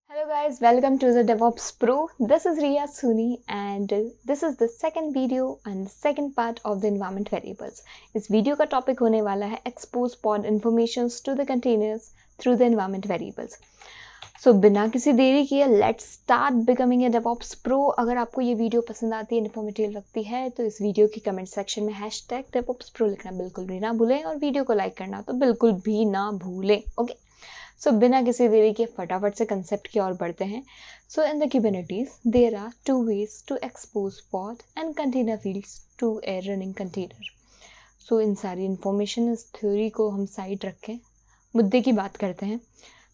Hello guys, welcome to the DevOps Pro. This is Riya Suni and this is the second video and the second part of the environment variables. इस video का topic होने वाला है expose pod informations to the containers through the environment variables. So बिना किसी देरी किए let's start becoming a DevOps Pro. अगर आपको ये वीडियो पसंद आती है, इन्फॉर्मेटिव लगती है तो इस वीडियो की कमेंट सेक्शन में #DevOps Pro लिखना बिल्कुल भी ना भूलें और वीडियो को लाइक करना तो बिल्कुल भी ना भूलें. ओके सो बिना किसी देरी के फटाफट से कंसेप्ट की ओर बढ़ते हैं. So in the Kubernetes there are 2 ways to expose pod and container fields to a running container. So इन सारी इन्फॉर्मेशन, इस थ्योरी को हम साइड रखें, मुद्दे की बात करते हैं.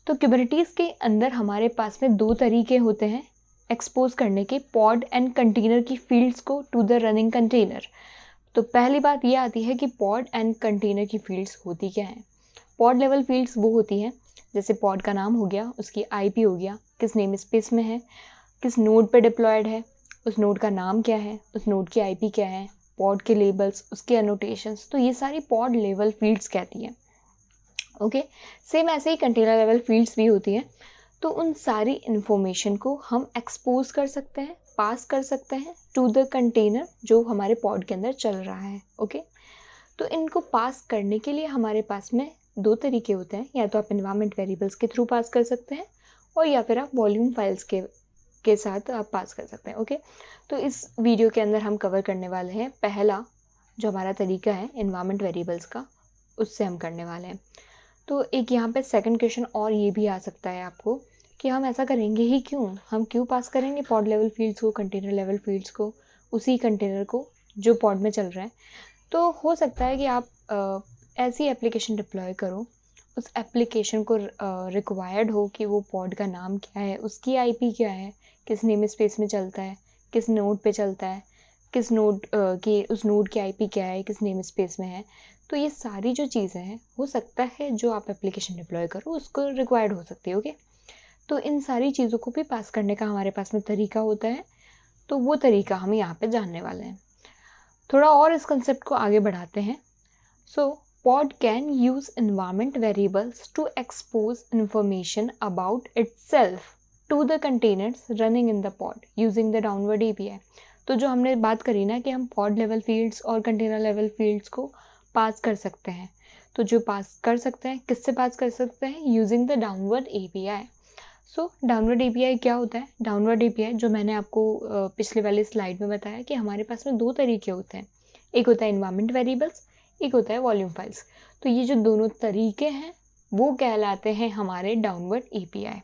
तो Kubernetes के अंदर हमारे पास में 2 तरीके होते हैं एक्सपोज करने के पॉड एंड कंटेनर की फील्ड्स को टू द रनिंग कंटेनर. तो पहली बात ये आती है कि पॉड एंड कंटेनर की फील्ड्स होती क्या हैं. पॉड लेवल फील्ड्स वो होती हैं जैसे पॉड का नाम हो गया, उसकी आईपी हो गया, किस नेम स्पेस में है, किस नोड पे डिप्लॉयड है, उस नोड का नाम क्या है, उस नोड की आईपी क्या है, पॉड के लेबल्स, उसके एनोटेशंस. तो ये सारी पॉड लेवल फील्ड्स कहती हैं. ओके सेम ऐसे ही कंटेनर लेवल फील्ड्स भी होती हैं. तो उन सारी इन्फॉर्मेशन को हम एक्सपोज कर सकते हैं, पास कर सकते हैं टू द कंटेनर जो हमारे पॉड के अंदर चल रहा है. ओके तो इनको पास करने के लिए हमारे पास में 2 तरीके होते हैं. या तो आप इन्वायरमेंट वेरिएबल्स के थ्रू पास कर सकते हैं और या फिर आप वॉल्यूम फाइल्स के साथ आप पास कर सकते हैं. ओके तो इस वीडियो के अंदर हम कवर करने वाले हैं पहला जो हमारा तरीका है इन्वायरमेंट वेरिएबल्स का, उससे हम करने वाले हैं. तो एक यहाँ पे सेकंड क्वेश्चन और ये भी आ सकता है आपको कि हम ऐसा करेंगे ही क्यों, हम क्यों पास करेंगे पॉड लेवल फील्ड्स को, कंटेनर लेवल फील्ड्स को, उसी कंटेनर को जो पॉड में चल रहा है. तो हो सकता है कि आप ऐसी एप्लीकेशन डिप्लॉय करो, उस एप्लीकेशन को रिक्वायर्ड हो कि वो पॉड का नाम क्या है, उसकी आईपी क्या है, किस नेम स्पेस में चलता है, किस नोड पे चलता है, किस नोड उस नोड की आईपी क्या है, किस नेम स्पेस में है. तो ये सारी जो चीज़ें हैं हो सकता है जो आप एप्लीकेशन डिप्लॉय करो उसको रिक्वायर्ड हो सकती है. ओके तो इन सारी चीज़ों को भी पास करने का हमारे पास में तरीका होता है. तो वो तरीका हम यहाँ पे जानने वाले हैं. थोड़ा और इस कंसेप्ट को आगे बढ़ाते हैं. सो pod can use environment variables to expose information about itself to the containers running in the pod using the downward API. तो जो हमने बात करी ना कि हम pod लेवल फील्ड्स और कंटेनर लेवल फील्ड्स को पास कर सकते हैं, तो जो पास कर सकते हैं किससे पास कर सकते हैं, using the downward API. So downward API क्या होता है. डाउनवर्ड API जो मैंने आपको पिछले वाली स्लाइड में बताया कि हमारे पास में 2 तरीके होते हैं. एक होता है इन्वायरमेंट वेरिएबल्स, एक होता है वॉल्यूम फाइल्स. तो ये जो दोनों तरीके हैं वो कहलाते हैं हमारे डाउनवर्ड API.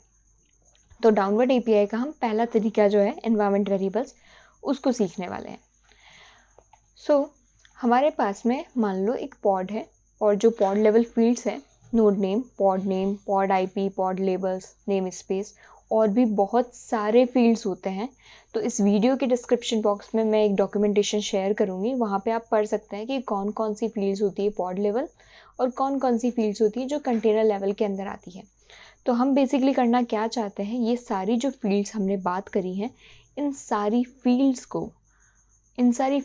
तो डाउनवर्ड API का हम पहला तरीका जो है इन्वायरमेंट वेरिएबल्स उसको सीखने वाले हैं. सो हमारे पास में मान लो एक पॉड है और जो पॉड लेवल फील्ड्स हैं, node name, pod IP, pod labels, name space और भी बहुत सारे फील्ड्स होते हैं. तो इस वीडियो के डिस्क्रिप्शन बॉक्स में मैं एक डॉक्यूमेंटेशन शेयर करूँगी, वहाँ पे आप पढ़ सकते हैं कि कौन कौन सी फील्ड्स होती है पॉड लेवल और कौन कौन सी फील्ड्स होती है जो कंटेनर लेवल के अंदर आती है. तो हम बेसिकली करना क्या चाहते हैं, ये सारी जो फील्ड्स हमने बात करी हैं इन सारी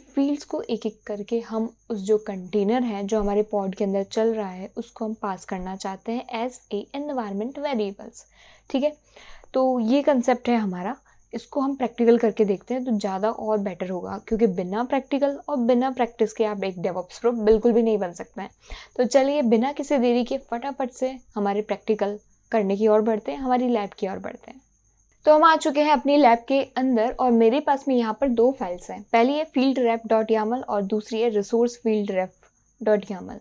फील्ड्स को एक एक करके हम उस जो कंटेनर है जो हमारे पॉड के अंदर चल रहा है उसको हम पास करना चाहते हैं एज ए एनवायरनमेंट वेरिएबल्स. ठीक है तो ये कंसेप्ट है हमारा. इसको हम प्रैक्टिकल करके देखते हैं तो ज़्यादा और बेटर होगा, क्योंकि बिना प्रैक्टिकल और बिना प्रैक्टिस के आप एक डेवऑप्स प्रो बिल्कुल भी नहीं बन सकते हैं. तो चलिए बिना किसी देरी के फटाफट से हमारे प्रैक्टिकल करने की ओर बढ़ते हैं, हमारी लैब की ओर बढ़ते हैं. तो हम आ चुके हैं अपनी लैब के अंदर और मेरे पास में यहाँ पर 2 फाइल्स हैं. पहली है fieldref.yaml और दूसरी है resourcefieldref.yaml.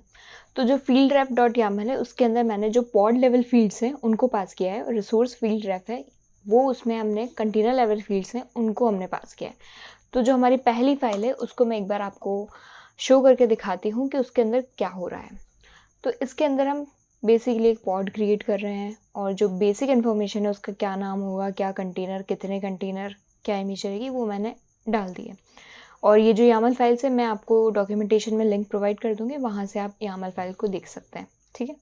तो जो fieldref.yaml है उसके अंदर मैंने जो पॉड लेवल फील्ड्स हैं उनको पास किया है और रिसोर्स fieldref है वो उसमें हमने कंटेनर लेवल फील्ड्स हैं उनको हमने पास किया है. तो जो हमारी पहली फाइल है उसको मैं एक बार आपको शो करके दिखाती हूँ कि उसके अंदर क्या हो रहा है. तो इसके अंदर हम बेसिकली एक पॉड क्रिएट कर रहे हैं और जो बेसिक इन्फॉर्मेशन है उसका क्या नाम होगा, क्या कंटेनर, कितने कंटेनर, क्या इमेज रहेगी, वो मैंने डाल दी है. और ये जो YAML फाइल्स है मैं आपको डॉक्यूमेंटेशन में लिंक प्रोवाइड कर दूँगी, वहाँ से आप YAML फाइल को देख सकते हैं. ठीक है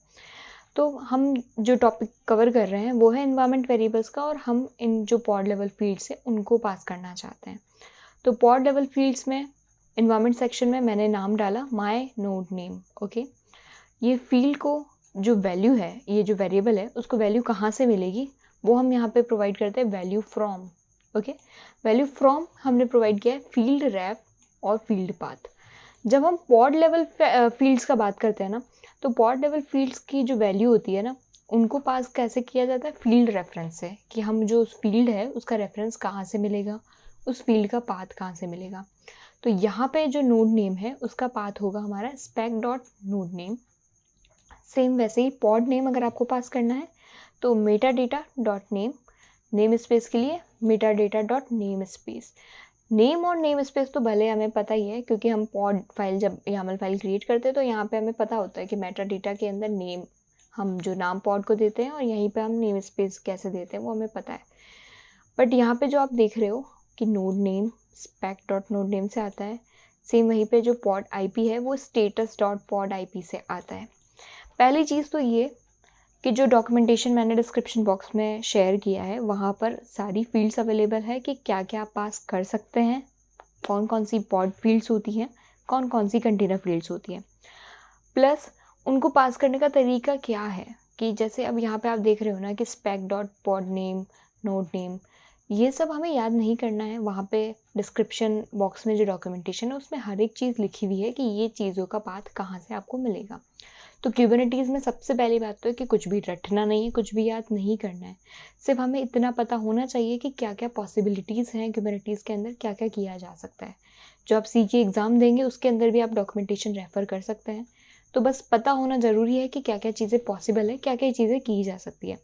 तो हम जो टॉपिक कवर कर रहे हैं वो है इन्वायरमेंट वेरिएबल्स का और हम इन जो पॉड लेवल फील्ड्स है उनको पास करना चाहते हैं. तो पॉड लेवल फील्ड्स में इन्वायरमेंट सेक्शन में मैंने नाम डाला माय नोड नेम. ओके ये फील्ड को जो वैल्यू है, ये जो वेरिएबल है उसको वैल्यू कहाँ से मिलेगी, वो हम यहाँ पे प्रोवाइड करते हैं value from. Okay, value from हमने प्रोवाइड किया है फील्ड रैप और फील्ड पाथ। जब हम पॉड लेवल फील्ड्स का बात करते हैं ना, तो पॉड लेवल फील्ड्स की जो वैल्यू होती है ना, उनको पास कैसे किया जाता है, फील्ड रेफरेंस से, कि हम जो उस फील्ड है उसका रेफरेंस कहाँ से मिलेगा, उस फील्ड का पाथ कहाँ से मिलेगा। तो यहाँ पे जो नोड नेम है उसका पाथ होगा हमारा spec dot node name. Same वैसे ही पॉड नेम अगर आपको पास करना है तो Meta data dot name, name space के लिए Meta data dot name space. Name और नेम स्पेस तो भले हमें पता ही है, क्योंकि हम पॉड फाइल जब YAML फाइल क्रिएट करते हैं तो यहाँ पे हमें पता होता है कि मेटा डेटा के अंदर नेम हम जो नाम पॉड को देते हैं और यहीं पे हम नेम स्पेस कैसे देते हैं वो हमें पता है। बट यहाँ पे जो आप देख रहे हो कि node name spec dot node name से आता है, सेम वहीं पे जो पॉड IP है वो स्टेटस डॉट पॉड IP से आता है। पहली चीज़ तो ये कि जो डॉक्यूमेंटेशन मैंने डिस्क्रिप्शन बॉक्स में शेयर किया है वहाँ पर सारी फील्ड्स अवेलेबल है कि क्या क्या आप पास कर सकते हैं, कौन कौन सी पॉड फील्ड्स होती हैं, कौन कौन सी कंटेनर फील्ड्स होती हैं, प्लस उनको पास करने का तरीका क्या है। कि जैसे अब यहाँ पे आप देख रहे हो ना कि spec dot pod name, node name, ये सब हमें याद नहीं करना है। वहाँ पे डिस्क्रिप्शन बॉक्स में जो डॉक्यूमेंटेशन है उसमें हर एक चीज़ लिखी हुई है कि ये चीज़ों का पाथ कहाँ से आपको मिलेगा। तो क्यूबरनेटीज़ में सबसे पहली बात तो है कि कुछ भी रटना नहीं है, कुछ भी याद नहीं करना है। सिर्फ हमें इतना पता होना चाहिए कि क्या क्या पॉसिबिलिटीज़ हैं क्यूबरनेटीज़ के अंदर, क्या क्या किया जा सकता है। जो आप CK एग्ज़ाम देंगे उसके अंदर भी आप डॉक्यूमेंटेशन रेफ़र कर सकते हैं। तो बस पता होना ज़रूरी है कि क्या क्या चीज़ें पॉसिबल है, क्या क्या चीज़ें की जा सकती है।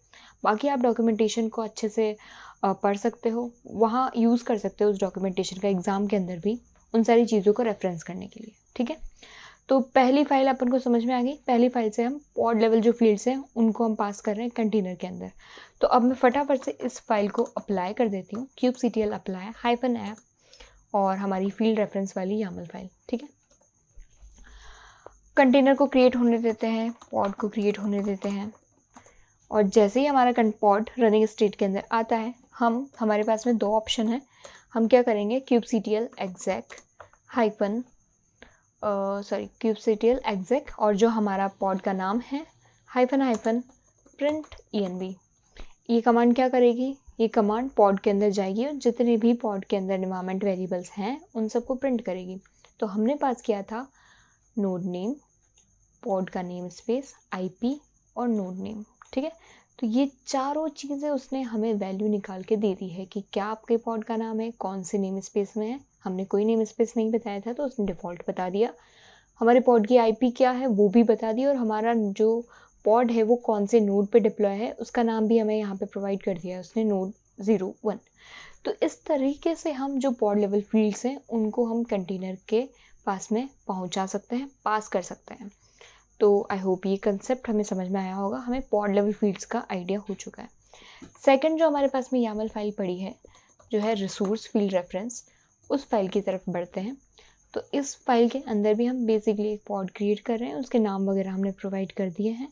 बाकी आप डॉक्यूमेंटेशन को अच्छे से पढ़ सकते हो, वहाँ यूज़ कर सकते हो उस डॉक्यूमेंटेशन का एग्ज़ाम के अंदर भी उन सारी चीज़ों को रेफरेंस करने के लिए। ठीक है, तो पहली फाइल अपन को समझ में आ गई। पहली फाइल से हम पॉड लेवल जो फील्ड्स हैं उनको हम पास कर रहे हैं कंटेनर के अंदर। तो अब मैं फटाफट से इस फाइल को अप्लाई कर देती हूँ, kubectl अप्लाई -app और हमारी फील्ड रेफरेंस वाली YAML फाइल। ठीक है, कंटेनर को क्रिएट होने देते हैं, पॉड को क्रिएट होने देते हैं, और जैसे ही हमारा पॉड रनिंग स्टेट के अंदर आता है हमारे पास में दो ऑप्शन है। हम क्या करेंगे, kubectl exec और जो हमारा पॉड का नाम है -print env। ये कमांड क्या करेगी, ये कमांड पॉड के अंदर जाएगी और जितने भी पॉड के अंदर एनवायरनमेंट वेरिएबल्स हैं उन सबको प्रिंट करेगी। तो हमने पास किया था नोड नेम, पॉड का नेम स्पेस, IP और नोड नेम। ठीक है, तो ये चारों चीज़ें उसने हमें वैल्यू निकाल के दे दी है कि क्या आपके पॉड का नाम है, कौन से नेम स्पेस में है। हमने कोई नेम स्पेस नहीं बताया था तो उसने डिफ़ॉल्ट बता दिया। हमारे पॉड की IP क्या है वो भी बता दी, और हमारा जो पॉड है वो कौन से नोड पे डिप्लॉय है उसका नाम भी हमें यहाँ पे प्रोवाइड कर दिया है उसने, नोड 01। तो इस तरीके से हम जो पॉड लेवल फील्ड्स हैं उनको हम कंटेनर के पास में पहुँचा सकते हैं, पास कर सकते हैं। तो आई होप ये कंसेप्ट हमें समझ में आया होगा, हमें पॉड लेवल फील्ड्स का आइडिया हो चुका है। सेकंड जो हमारे पास में YAML फाइल पड़ी है जो है रिसोर्स फील्ड रेफरेंस, उस फाइल की तरफ बढ़ते हैं। तो इस फाइल के अंदर भी हम बेसिकली एक पॉड क्रिएट कर रहे हैं, उसके नाम वगैरह हमने प्रोवाइड कर दिए हैं।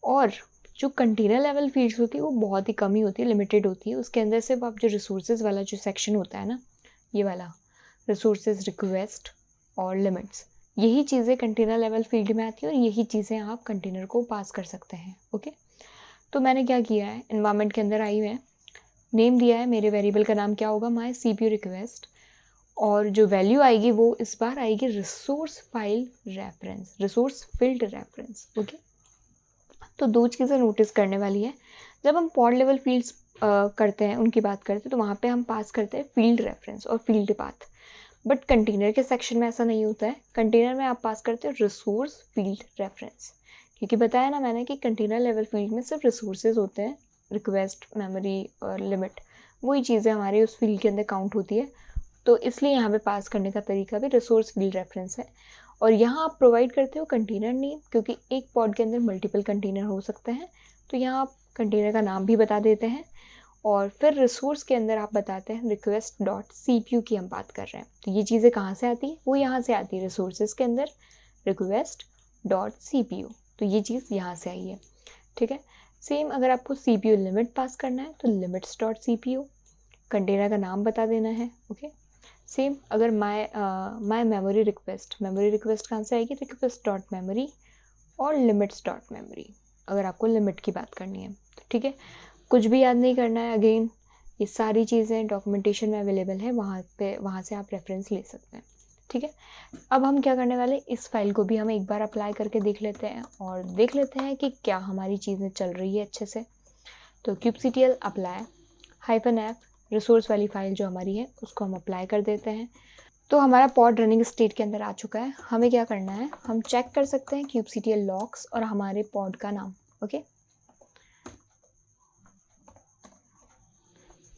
और जो कंटेनर लेवल फील्ड्स होती है वो बहुत ही कम ही होती है, लिमिटेड होती है। उसके अंदर सिर्फ आप जो रिसोर्सेज वाला जो सेक्शन होता है ना, ये वाला रिसोर्सेज, रिक्वेस्ट और लिमिट्स, यही चीज़ें कंटेनर लेवल फील्ड में आती है और यही चीज़ें आप कंटेनर को पास कर सकते हैं। ओके, तो मैंने क्या किया है, एनवायरनमेंट के अंदर आई है, नेम दिया है, मेरे वेरिएबल का नाम क्या होगा, माई CPU रिक्वेस्ट, और जो वैल्यू आएगी वो इस बार आएगी resource file reference, resource field reference. Okay, तो दो चीज़ें नोटिस करने वाली है। जब हम पॉड लेवल फील्ड्स करते हैं, उनकी बात करते हैं, तो वहाँ पे हम पास करते हैं फील्ड रेफरेंस और फील्ड पाथ। बट कंटेनर के सेक्शन में ऐसा नहीं होता है। कंटेनर में आप पास करते हो रिसोर्स फील्ड रेफरेंस, क्योंकि बताया ना मैंने कि कंटेनर लेवल फील्ड में सिर्फ रिसोर्सेज होते हैं, रिक्वेस्ट, मेमोरी और लिमिट, वही चीज़ें हमारी उस फील्ड के अंदर काउंट होती है। तो इसलिए यहाँ पे पास करने का तरीका भी रिसोर्स फील्ड रेफरेंस है। और यहाँ आप प्रोवाइड करते हो कंटेनर नेम, क्योंकि एक पॉड के अंदर मल्टीपल कंटेनर हो सकते हैं, तो यहाँ आप कंटेनर का नाम भी बता देते हैं। और फिर रिसोर्स के अंदर आप बताते हैं रिक्वेस्ट डॉट CPU की हम बात कर रहे हैं। तो ये चीज़ें कहाँ से आती है, वो यहाँ से आती है रिसोर्सेज के अंदर रिक्वेस्ट डॉट CPU, तो ये चीज़ यहाँ से आई है। ठीक है, सेम अगर आपको CPU लिमिट पास करना है तो लिमिट्स डॉट CPU, कंटेनर का नाम बता देना है। ओके, सेम अगर माई मेमोरी रिक्वेस्ट कहाँ से आएगी, रिक्वेस्ट डॉट मेमोरी और लिमिट्स डॉट मेमोरी, अगर आपको लिमिट की बात करनी है। ठीक है, कुछ भी याद नहीं करना है। अगेन ये सारी चीज़ें डॉक्यूमेंटेशन में अवेलेबल है, वहाँ से आप रेफरेंस ले सकते हैं। ठीक है, अब हम क्या करने वाले, इस फाइल को भी हम एक बार अप्लाई करके देख लेते हैं और देख लेते हैं कि क्या हमारी चीज़ें चल रही है अच्छे से। तो kubectl अप्लाई -f रिसोर्स वाली फाइल जो हमारी है उसको हम अप्लाई कर देते हैं। तो हमारा पॉड रनिंग स्टेट के अंदर आ चुका है। हमें क्या करना है, हम चेक कर सकते हैं kubectl लॉग्स और हमारे पॉड का नाम। ओके,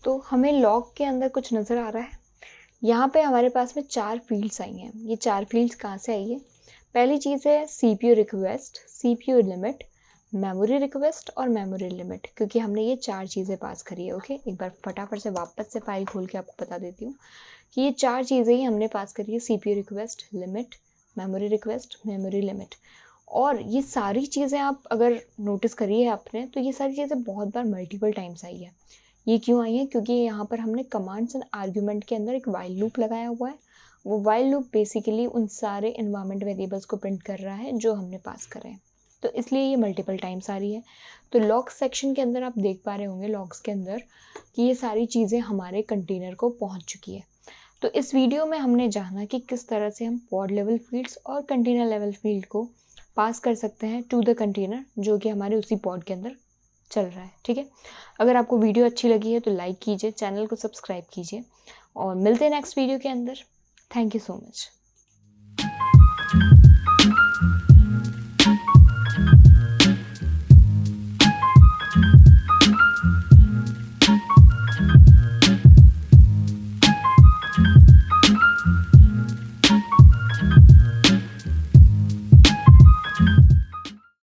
तो हमें लॉग के अंदर कुछ नज़र आ रहा है। यहाँ पे हमारे पास में 4 फील्ड्स आई हैं। ये 4 फील्ड्स कहाँ से आई है? पहली चीज़ है CPU request, CPU limit, memory request और मेमोरी लिमिट, क्योंकि हमने ये 4 चीज़ें पास करी है। ओके, एक बार फटाफट से वापस से फाइल खोल के आपको बता देती हूँ कि ये 4 चीज़ें ही हमने पास करी है, CPU request, limit, memory request, memory limit. और ये सारी चीज़ें आप अगर नोटिस करी है आपने, तो ये सारी चीज़ें बहुत बार मल्टीपल टाइम्स आई है। ये क्यों आई है? क्योंकि यहाँ पर हमने कमांड्स एंड आर्ग्यूमेंट के अंदर एक वाइल लूप लगाया हुआ है। वो वाइल लूप बेसिकली उन सारे इन्वायरमेंट वेरिएबल्स को प्रिंट कर रहा है जो हमने पास करे हैं, तो इसलिए ये मल्टीपल टाइम्स आ रही है। तो लॉग सेक्शन के अंदर आप देख पा रहे होंगे लॉग्स के अंदर कि ये सारी चीज़ें हमारे कंटेनर को पहुँच चुकी है। तो इस वीडियो में हमने जाना कि किस तरह से हम पॉड लेवल फील्ड्स और कंटेनर लेवल फील्ड को पास कर सकते हैं टू द कंटेनर जो कि हमारे उसी पॉड के अंदर चल रहा है। ठीक है, अगर आपको वीडियो अच्छी लगी है तो लाइक कीजिए, चैनल को सब्सक्राइब कीजिए और मिलते हैं नेक्स्ट वीडियो के अंदर। Thank you so much.